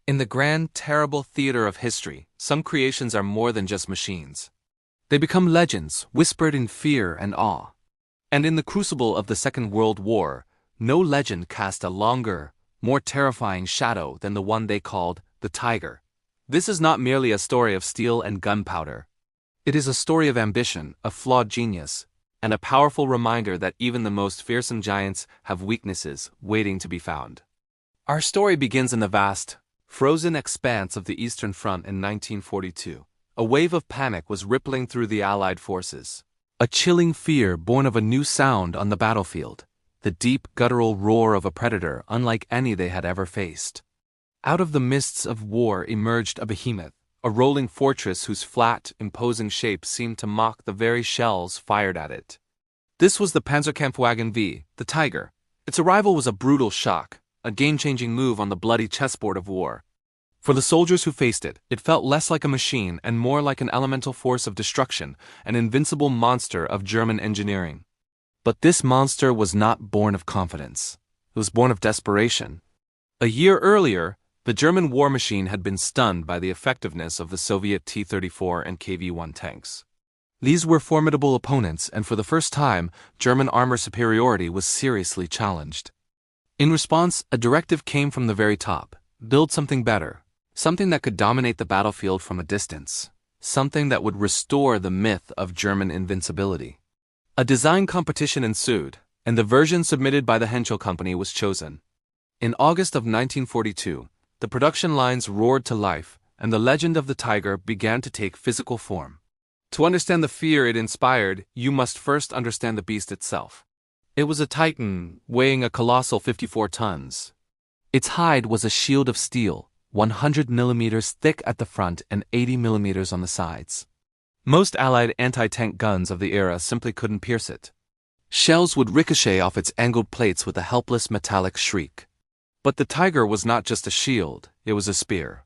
In the grand, terrible theater of history, some creations are more than just machines. They become legends, whispered in fear and awe. And in the crucible of the Second World War, no legend cast a longer, more terrifying shadow than the one they called the Tiger. This is not merely a story of steel and gunpowder. It is a story of ambition, of flawed genius, and a powerful reminder that even the most fearsome giants have weaknesses waiting to be found. Our story begins in the vast, frozen expanse of the Eastern Front in 1942. A wave of panic was rippling through the Allied forces. A chilling fear born of a new sound on the battlefield, the deep guttural roar of a predator unlike any they had ever faced. Out of the mists of war emerged a behemoth, a rolling fortress whose flat, imposing shape seemed to mock the very shells fired at it. This was the Panzerkampfwagen V, the Tiger. Its arrival was a brutal shock, a game-changing move on the bloody chessboard of war. For the soldiers who faced it, it felt less like a machine and more like an elemental force of destruction, an invincible monster of German engineering. But this monster was not born of confidence. It was born of desperation. A year earlier, the German war machine had been stunned by the effectiveness of the Soviet T-34 and KV-1 tanks. These were formidable opponents, and for the first time, German armor superiority was seriously challenged. In response, a directive came from the very top: build something better. Something that could dominate the battlefield from a distance. Something that would restore the myth of German invincibility. A design competition ensued, and the version submitted by the Henschel Company was chosen. In August of 1942, the production lines roared to life, and the legend of the Tiger began to take physical form. To understand the fear it inspired, you must first understand the beast itself. It was a titan, weighing a colossal 54 tons. Its hide was a shield of steel, 100 millimeters thick at the front and 80 millimeters on the sides. Most Allied anti-tank guns of the era simply couldn't pierce it. Shells would ricochet off its angled plates with a helpless metallic shriek. But the Tiger was not just a shield, it was a spear.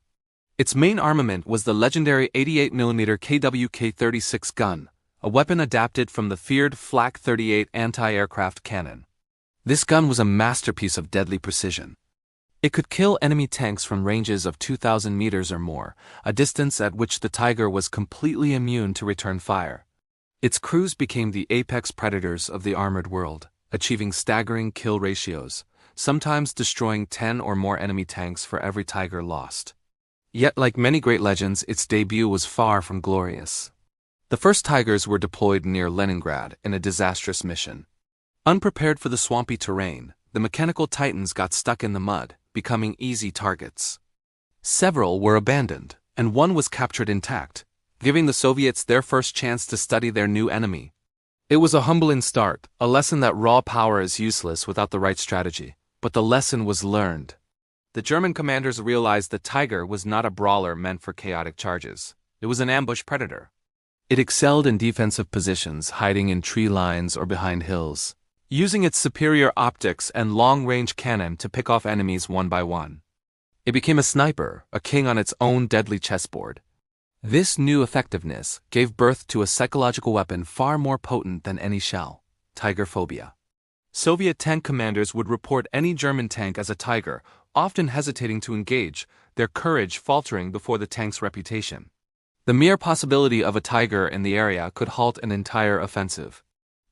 Its main armament was the legendary 88mm KWK-36 gun, a weapon adapted from the feared Flak 38 anti-aircraft cannon. This gun was a masterpiece of deadly precision. It could kill enemy tanks from ranges of 2,000 meters or more, a distance at which the Tiger was completely immune to return fire. Its crews became the apex predators of the armored world, achieving staggering kill ratios, sometimes destroying 10 or more enemy tanks for every Tiger lost. Yet, like many great legends, its debut was far from glorious. The first Tigers were deployed near Leningrad in a disastrous mission. Unprepared for the swampy terrain, the mechanical titans got stuck in the mud, becoming easy targets. Several were abandoned, and one was captured intact, giving the Soviets their first chance to study their new enemy. It was a humbling start, a lesson that raw power is useless without the right strategy, but the lesson was learned. The German commanders realized the Tiger was not a brawler meant for chaotic charges. It was an ambush predator. It excelled in defensive positions, hiding in tree lines or behind hills, using its superior optics and long-range cannon to pick off enemies one by one. It became a sniper, a king on its own deadly chessboard. This new effectiveness gave birth to a psychological weapon far more potent than any shell: Tiger phobia. Soviet tank commanders would report any German tank as a Tiger, often hesitating to engage, their courage faltering before the tank's reputation. The mere possibility of a Tiger in the area could halt an entire offensive.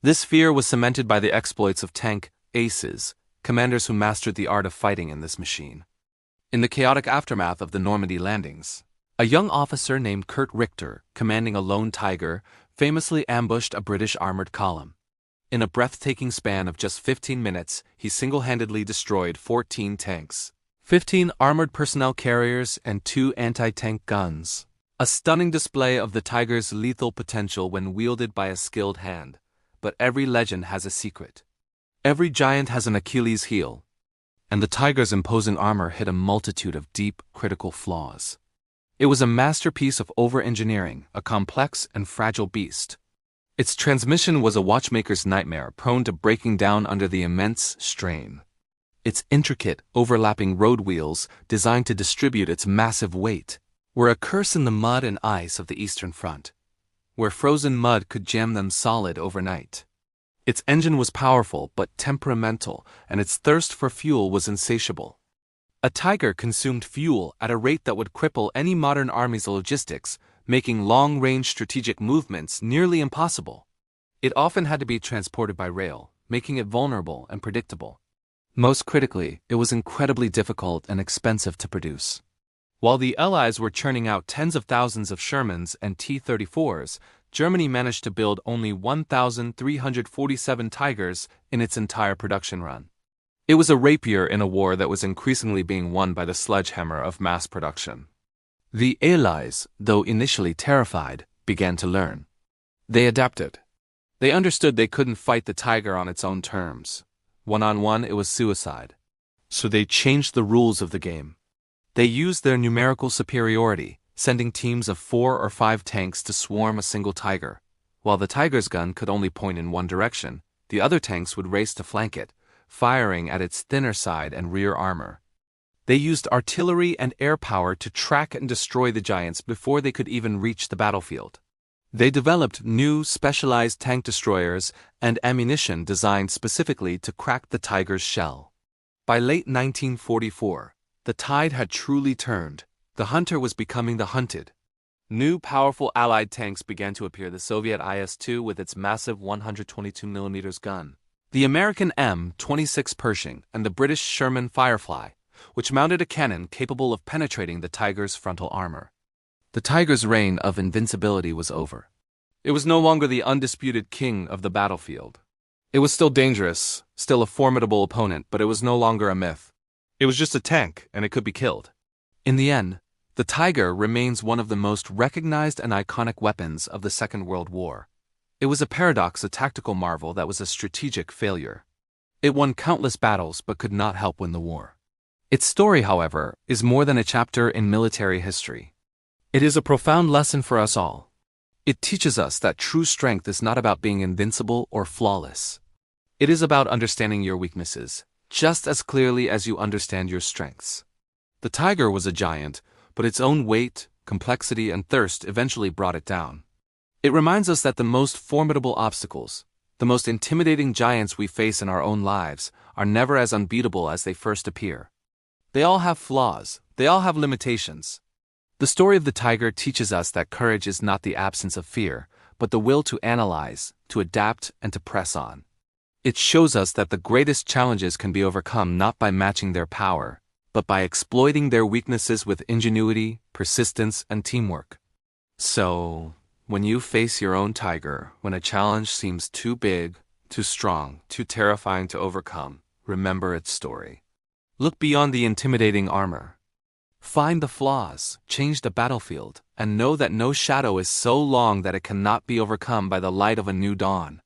This fear was cemented by the exploits of tank aces, commanders who mastered the art of fighting in this machine. In the chaotic aftermath of the Normandy landings, a young officer named Kurt Richter, commanding a lone Tiger, famously ambushed a British armored column. In a breathtaking span of just 15 minutes, he single-handedly destroyed 14 tanks, 15 armored personnel carriers, and 2 anti-tank guns. A stunning display of the Tiger's lethal potential when wielded by a skilled hand. But every legend has a secret. Every giant has an Achilles heel. And the Tiger's imposing armor hid a multitude of deep, critical flaws. It was a masterpiece of over-engineering, a complex and fragile beast. Its transmission was a watchmaker's nightmare, prone to breaking down under the immense strain. Its intricate, overlapping road wheels, designed to distribute its massive weight, were a curse in the mud and ice of the Eastern Front, where frozen mud could jam them solid overnight. Its engine was powerful but temperamental, and its thirst for fuel was insatiable. A tiger consumed fuel at a rate that would cripple any modern army's logistics, making long-range strategic movements nearly impossible. It often had to be transported by rail, making it vulnerable and predictable. Most critically, it was incredibly difficult and expensive to produce. While the Allies were churning out tens of thousands of Shermans and T-34s, Germany managed to build only 1,347 Tigers in its entire production run. It was a rapier in a war that was increasingly being won by the sledgehammer of mass production. The Allies, though initially terrified, began to learn. They adapted. They understood they couldn't fight the Tiger on its own terms. One-on-one, it was suicide. So they changed the rules of the game. They used their numerical superiority, sending teams of 4 or 5 tanks to swarm a single Tiger. While the Tiger's gun could only point in one direction, the other tanks would race to flank it, firing at its thinner side and rear armor. They used artillery and air power to track and destroy the giants before they could even reach the battlefield. They developed new, specialized tank destroyers and ammunition designed specifically to crack the Tiger's shell. By late 1944, the tide had truly turned. The hunter was becoming the hunted. New, powerful Allied tanks began to appear: the Soviet IS-2 with its massive 122mm gun, the American M-26 Pershing, and the British Sherman Firefly, which mounted a cannon capable of penetrating the Tiger's frontal armor. The Tiger's reign of invincibility was over. It was no longer the undisputed king of the battlefield. It was still dangerous, still a formidable opponent, but it was no longer a myth. It was just a tank, and it could be killed. In the end, the Tiger remains one of the most recognized and iconic weapons of the Second World War. It was a paradox, a tactical marvel that was a strategic failure. It won countless battles but could not help win the war. Its story, however, is more than a chapter in military history. It is a profound lesson for us all. It teaches us that true strength is not about being invincible or flawless. It is about understanding your weaknesses, just as clearly as you understand your strengths. The Tiger was a giant, but its own weight, complexity, and thirst eventually brought it down. It reminds us that the most formidable obstacles, the most intimidating giants we face in our own lives, are never as unbeatable as they first appear. They all have flaws, they all have limitations. The story of the Tiger teaches us that courage is not the absence of fear, but the will to analyze, to adapt, and to press on. It shows us that the greatest challenges can be overcome not by matching their power, but by exploiting their weaknesses with ingenuity, persistence, and teamwork. So, when you face your own Tiger, when a challenge seems too big, too strong, too terrifying to overcome, remember its story. Look beyond the intimidating armor. Find the flaws, change the battlefield, and know that no shadow is so long that it cannot be overcome by the light of a new dawn.